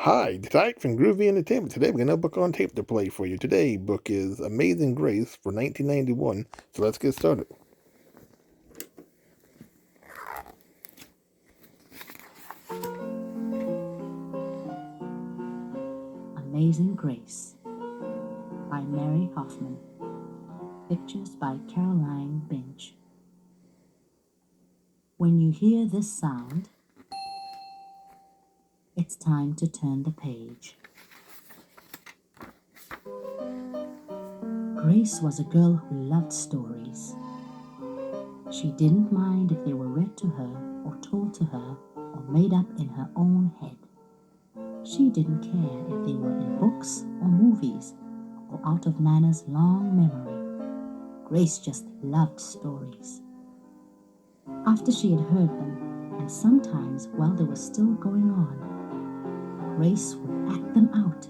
Hi, Tyke from Groovy Entertainment. Today we got another book on tape to play for you. Today book is Amazing Grace for 1991. So let's get started. Amazing Grace by Mary Hoffman. Pictures by Caroline Binch. When you hear this sound, it's time to turn the page. Grace was a girl who loved stories. She didn't mind if they were read to her or told to her or made up in her own head. She didn't care if they were in books or movies or out of Nana's long memory. Grace just loved stories. After she had heard them, and sometimes while they were still going on, Grace would act them out,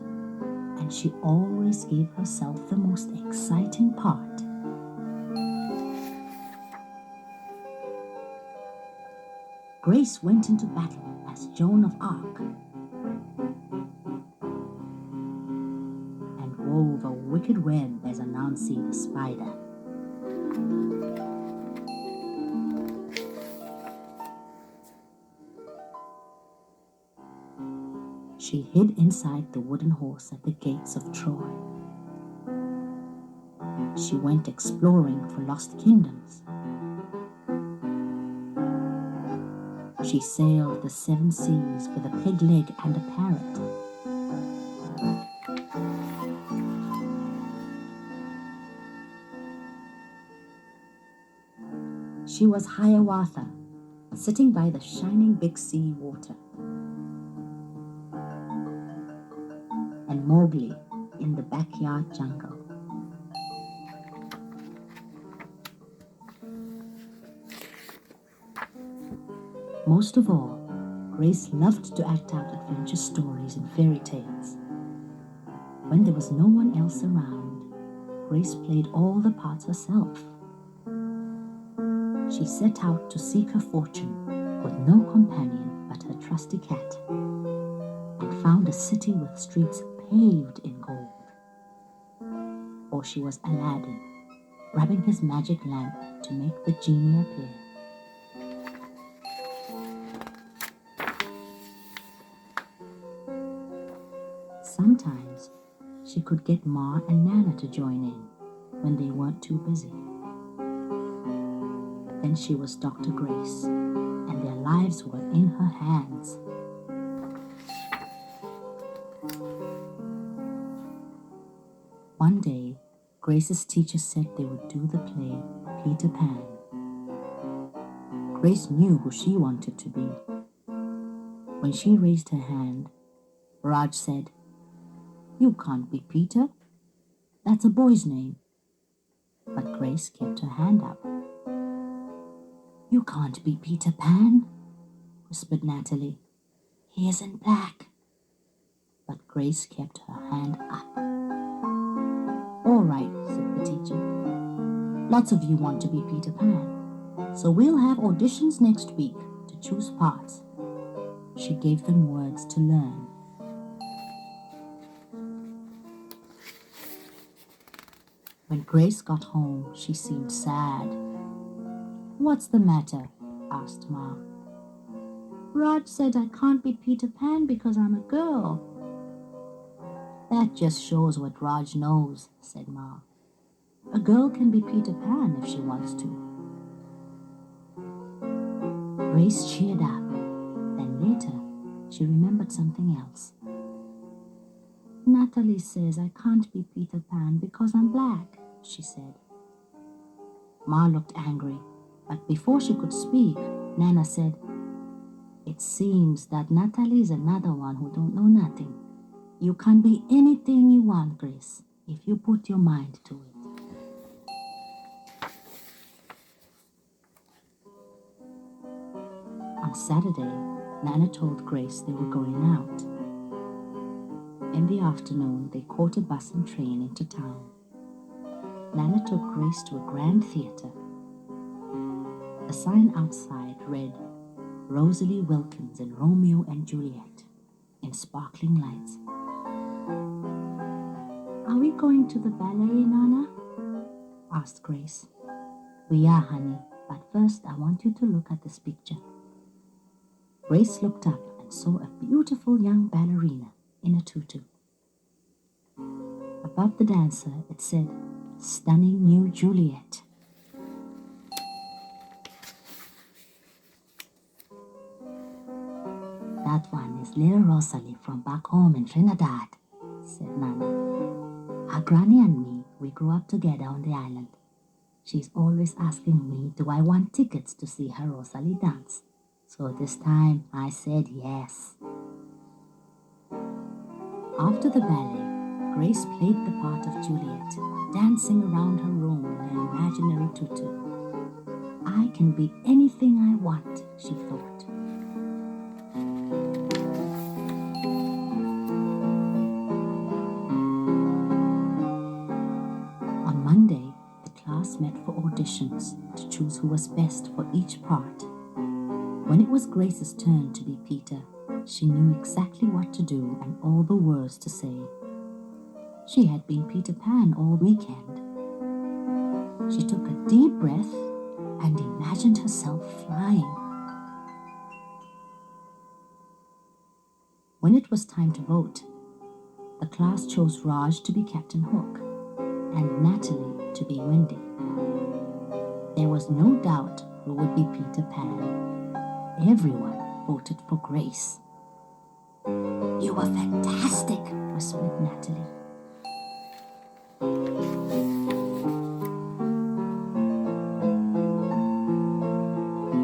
and she always gave herself the most exciting part. Grace went into battle as Joan of Arc and wove a wicked web as Anansi the spider. She hid inside the wooden horse at the gates of Troy. She went exploring for lost kingdoms. She sailed the 7 seas with a peg leg and a parrot. She was Hiawatha, sitting by the shining big sea water, and Mowgli in the backyard jungle. Most of all, Grace loved to act out adventure stories and fairy tales. When there was no one else around, Grace played all the parts herself. She set out to seek her fortune with no companion but her trusty cat, and found a city with streets paved in gold. Or she was Aladdin, rubbing his magic lamp to make the genie appear. Sometimes she could get Ma and Nana to join in when they weren't too busy. But then she was Dr. Grace, and their lives were in her hands. One day, Grace's teacher said they would do the play Peter Pan. Grace knew who she wanted to be. When she raised her hand, Raj said, "You can't be Peter. That's a boy's name." But Grace kept her hand up. "You can't be Peter Pan," whispered Natalie. "He is in black." But Grace kept her hand up. "All right," said the teacher. "Lots of you want to be Peter Pan, so we'll have auditions next week to choose parts." She gave them words to learn. When Grace got home, she seemed sad. "What's the matter?" asked Ma. "Raj said I can't be Peter Pan because I'm a girl." "That just shows what Raj knows," said Ma. "A girl can be Peter Pan if she wants to." Grace cheered up. Then later, she remembered something else. "Natalie says I can't be Peter Pan because I'm black," she said. Ma looked angry, but before she could speak, Nana said, "It seems that Natalie's another one who don't know nothing. You can be anything you want, Grace, if you put your mind to it." On Saturday, Nana told Grace they were going out. In the afternoon, they caught a bus and train into town. Nana took Grace to a grand theater. The sign outside read, "Rosalie Wilkins in Romeo and Juliet," in in sparkling lights. "Are we going to the ballet, Nana?" asked Grace. "We are, honey, but first I want you to look at this picture." Grace looked up and saw a beautiful young ballerina in a tutu. Above the dancer, it said, "Stunning New Juliet." "That one is little Rosalie from back home in Trinidad," said Nana. "Our granny and me, we grew up together on the island. She's always asking me, do I want tickets to see her Rosalie dance? So this time I said yes." After the ballet, Grace played the part of Juliet, dancing around her room in her imaginary tutu. "I can be anything I want," she thought. On Monday, the class met for auditions to choose who was best for each part. When it was Grace's turn to be Peter, she knew exactly what to do and all the words to say. She had been Peter Pan all weekend. She took a deep breath and imagined herself flying. When it was time to vote, the class chose Raj to be Captain Hook and Natalie to be Wendy. There was no doubt who would be Peter Pan. Everyone voted for Grace. "You were fantastic," whispered Natalie.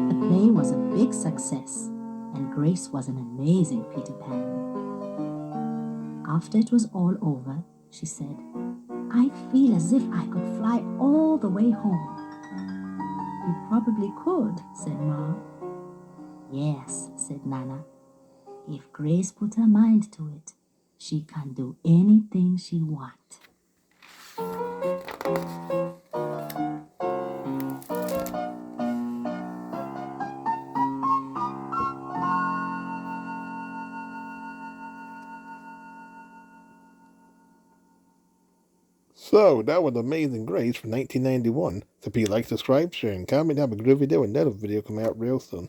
The play was a big success, and Grace was an amazing Peter Pan. After it was all over, she said, "I feel as if I could fly all the way home." "You probably could," said Ma. "Yes," said Nana. "If Grace put her mind to it, she can do anything she wants." So, that was Amazing Grace from 1991. So please like, subscribe, share, and comment. Have a good video, and another video coming out real soon.